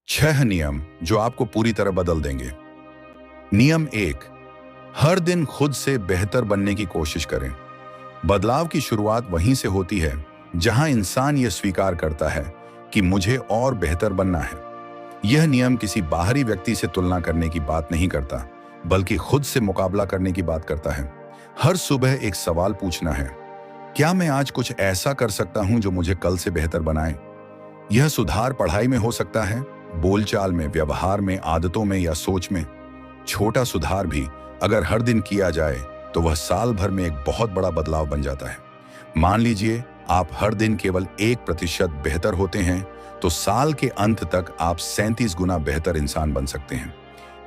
6 नियम जो आपको पूरी तरह बदल देंगे। नियम 1, हर दिन खुद से बेहतर बनने की कोशिश करें। बदलाव की शुरुआत वहीं से होती है जहां इंसान यह स्वीकार करता है कि मुझे और बेहतर बनना है। यह नियम किसी बाहरी व्यक्ति से तुलना करने की बात नहीं करता, बल्कि खुद से मुकाबला करने की बात करता है। हर सुबह एक सवाल पूछना है, क्या मैं आज कुछ ऐसा कर सकता हूं जो मुझे कल से बेहतर बनाए? यह सुधार पढ़ाई में हो सकता है, बोलचाल में, व्यवहार में, आदतों में या सोच में। छोटा सुधार भी अगर हर दिन किया जाए तो वह साल भर में एक बहुत बड़ा बदलाव बन जाता है। मान लीजिए आप हर दिन केवल 1% बेहतर होते हैं, तो साल के अंत तक आप 37 गुना बेहतर इंसान बन सकते हैं।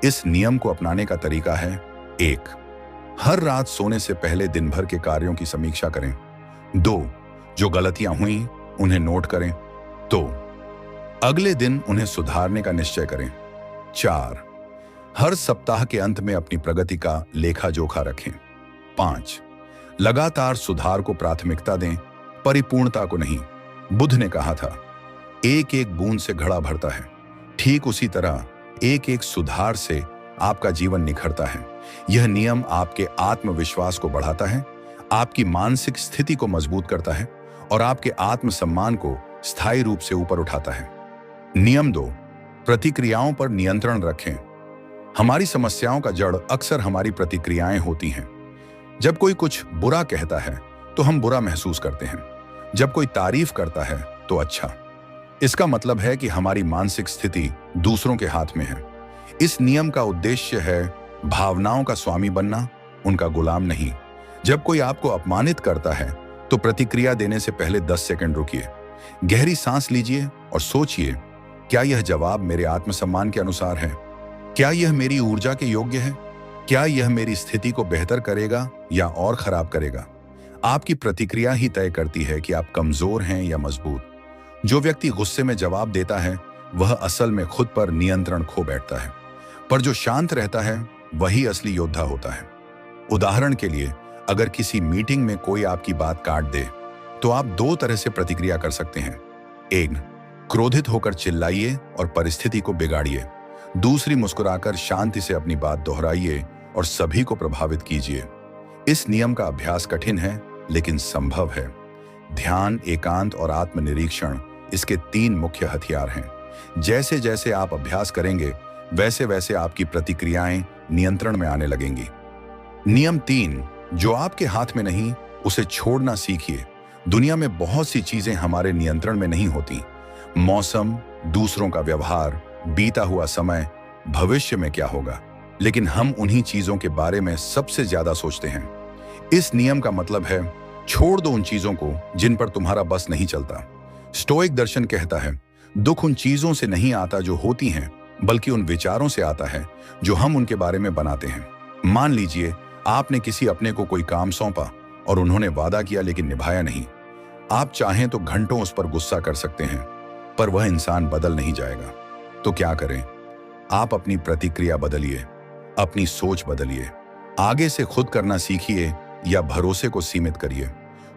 इस नियम को अपनाने का तरीका है, 1, हर रात सोने से पहले दिन भर के कार्यों की समीक्षा करें। 2, जो गलतियां हुई उन्हें नोट करें। तो अगले दिन उन्हें सुधारने का निश्चय करें। 4, हर सप्ताह के अंत में अपनी प्रगति का लेखा जोखा रखें। 5, लगातार सुधार को प्राथमिकता दें, परिपूर्णता को नहीं। बुद्ध ने कहा था, एक एक बूंद से घड़ा भरता है। ठीक उसी तरह एक एक सुधार से आपका जीवन निखरता है। यह नियम आपके आत्मविश्वास को बढ़ाता है, आपकी मानसिक स्थिति को मजबूत करता है और आपके आत्मसम्मान को स्थायी रूप से ऊपर उठाता है। नियम 2, प्रतिक्रियाओं पर नियंत्रण रखें। हमारी समस्याओं का जड़ अक्सर हमारी प्रतिक्रियाएं होती हैं। जब कोई कुछ बुरा कहता है तो हम बुरा महसूस करते हैं। जब कोई तारीफ करता है तो अच्छा। इसका मतलब है कि हमारी मानसिक स्थिति दूसरों के हाथ में है। इस नियम का उद्देश्य है भावनाओं का स्वामी बनना, उनका गुलाम नहीं। जब कोई आपको अपमानित करता है तो प्रतिक्रिया देने से पहले 10 सेकंड रुकिए, गहरी सांस लीजिए और सोचिए, क्या यह जवाब मेरे आत्मसम्मान के अनुसार है? क्या यह मेरी ऊर्जा के योग्य है? क्या यह मेरी स्थिति को बेहतर करेगा या और खराब करेगा? आपकी प्रतिक्रिया ही तय करती है कि आप कमजोर हैं या मजबूत। जो व्यक्ति गुस्से में जवाब देता है वह असल में खुद पर नियंत्रण खो बैठता है, पर जो शांत रहता है वही असली योद्धा होता है। उदाहरण के लिए, अगर किसी मीटिंग में कोई आपकी बात काट दे तो आप 2 तरह से प्रतिक्रिया कर सकते हैं। 1, क्रोधित होकर चिल्लाइए और परिस्थिति को बिगाड़िए। दूसरी, मुस्कुराकर शांति से अपनी बात दोहराइए और सभी को प्रभावित कीजिए। इस नियम का अभ्यास कठिन है लेकिन संभव है। ध्यान, एकांत और आत्मनिरीक्षण इसके 3 मुख्य हथियार हैं। जैसे जैसे आप अभ्यास करेंगे वैसे वैसे आपकी प्रतिक्रियाएं नियंत्रण में आने लगेंगी। नियम 3, जो आपके हाथ में नहीं उसे छोड़ना सीखिए। दुनिया में बहुत सी चीजें हमारे नियंत्रण में नहीं होती। मौसम, दूसरों का व्यवहार, बीता हुआ समय, भविष्य में क्या होगा, लेकिन हम उन्हीं चीजों के बारे में सबसे ज्यादा सोचते हैं। इस नियम का मतलब है, छोड़ दो उन चीजों को जिन पर तुम्हारा बस नहीं चलता। स्टोइक दर्शन कहता है, दुख उन चीजों से नहीं आता जो होती हैं, बल्कि उन विचारों से आता है जो हम उनके बारे में बनाते हैं। मान लीजिए आपने किसी अपने को कोई काम सौंपा और उन्होंने वादा किया लेकिन निभाया नहीं। आप चाहें तो घंटों उस पर गुस्सा कर सकते हैं, पर वह इंसान बदल नहीं जाएगा। तो क्या करें? आप अपनी प्रतिक्रिया बदलिए, अपनी सोच बदलिए, आगे से खुद करना सीखिए या भरोसे को सीमित करिए।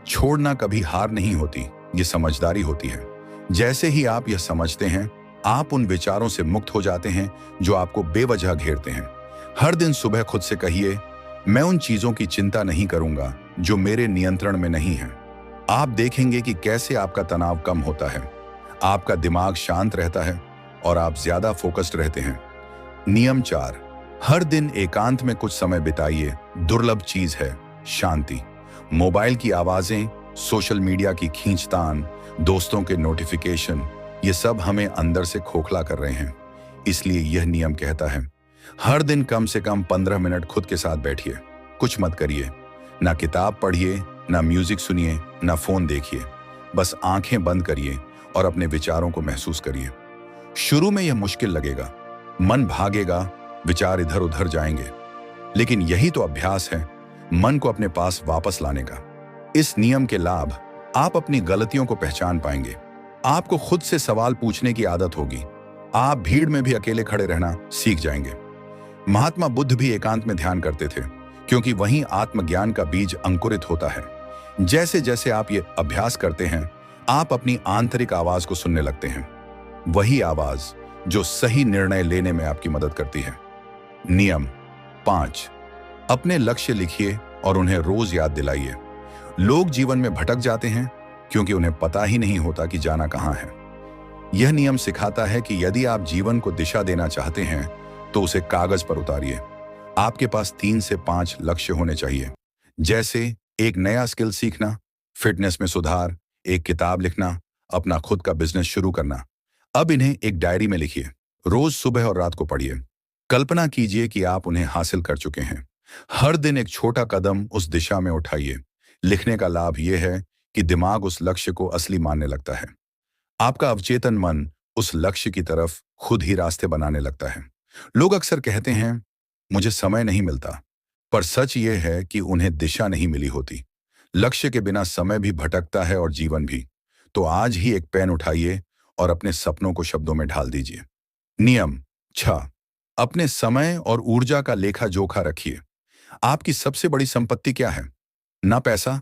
छोड़ना कभी हार नहीं होती, ये समझदारी होती है। जैसे ही आप यह समझते हैं, आप उन विचारों से मुक्त हो जाते हैं जो आपको बेवजह घेरते हैं। हर दिन सुबह खुद से कहिए, मैं उन चीजों की चिंता नहीं करूंगा जो मेरे नियंत्रण में नहीं है। आप देखेंगे कि कैसे आपका तनाव कम होता है, आपका दिमाग शांत रहता है और आप ज्यादा फोकस्ड रहते हैं। नियम 4, हर दिन एकांत में कुछ समय बिताइए। दुर्लभ चीज है शांति। मोबाइल की आवाजें, सोशल मीडिया की खींचतान, दोस्तों के नोटिफिकेशन, ये सब हमें अंदर से खोखला कर रहे हैं। इसलिए यह नियम कहता है, हर दिन कम से कम 15 मिनट खुद के साथ बैठिए। कुछ मत करिए, ना किताब पढ़िए, ना म्यूजिक सुनिए, ना फोन देखिए। बस आंखें बंद करिए और अपने विचारों को महसूस करिए। शुरू में यह मुश्किल लगेगा, मन भागेगा, विचार इधर उधर जाएंगे, लेकिन यही तो अभ्यास है, मन को अपने पास वापस लाने का। इस नियम के लाभ, आप अपनी गलतियों को पहचान पाएंगे। आपको खुद से सवाल पूछने की आदत होगी। आप भीड़ में भी अकेले खड़े रहना सीख जाएंगे। महात्मा बुद्ध भी एकांत में ध्यान करते थे, क्योंकि वहीं आत्मज्ञान का बीज अंकुरित होता है। जैसे जैसे आप ये अभ्यास करते हैं, आप अपनी आंतरिक आवाज को सुनने लगते हैं। वही आवाज जो सही निर्णय लेने में आपकी मदद करती है। नियम 5, अपने लक्ष्य लिखिए और उन्हें रोज याद दिलाइए। लोग जीवन में भटक जाते हैं क्योंकि उन्हें पता ही नहीं होता कि जाना कहाँ है। यह नियम सिखाता है कि यदि आप जीवन को दिशा देना चाहते हैं तो उसे कागज पर उतारिए। आपके पास 3 से 5 लक्ष्य होने चाहिए, जैसे एक नया स्किल सीखना, फिटनेस में सुधार, एक किताब लिखना, अपना खुद का बिजनेस शुरू करना। अब इन्हें एक डायरी में लिखिए। रोज सुबह और रात को पढ़िए। कल्पना कीजिए कि आप उन्हें हासिल कर चुके हैं। हर दिन एक छोटा कदम उस दिशा में उठाइए। लिखने का लाभ यह है कि दिमाग उस लक्ष्य को असली मानने लगता है। आपका अवचेतन मन उस लक्ष्य की तरफ खुद ही रास्ते बनाने लगता है। लोग अक्सर कहते हैं, मुझे समय नहीं मिलता, पर सच ये है कि उन्हें दिशा नहीं मिली होती। लक्ष्य के बिना समय भी भटकता है और जीवन भी। तो आज ही एक पेन उठाइए और अपने सपनों को शब्दों में ढाल दीजिए। नियम 6, अपने समय और ऊर्जा का लेखा जोखा रखिए। आपकी सबसे बड़ी संपत्ति क्या है? ना पैसा,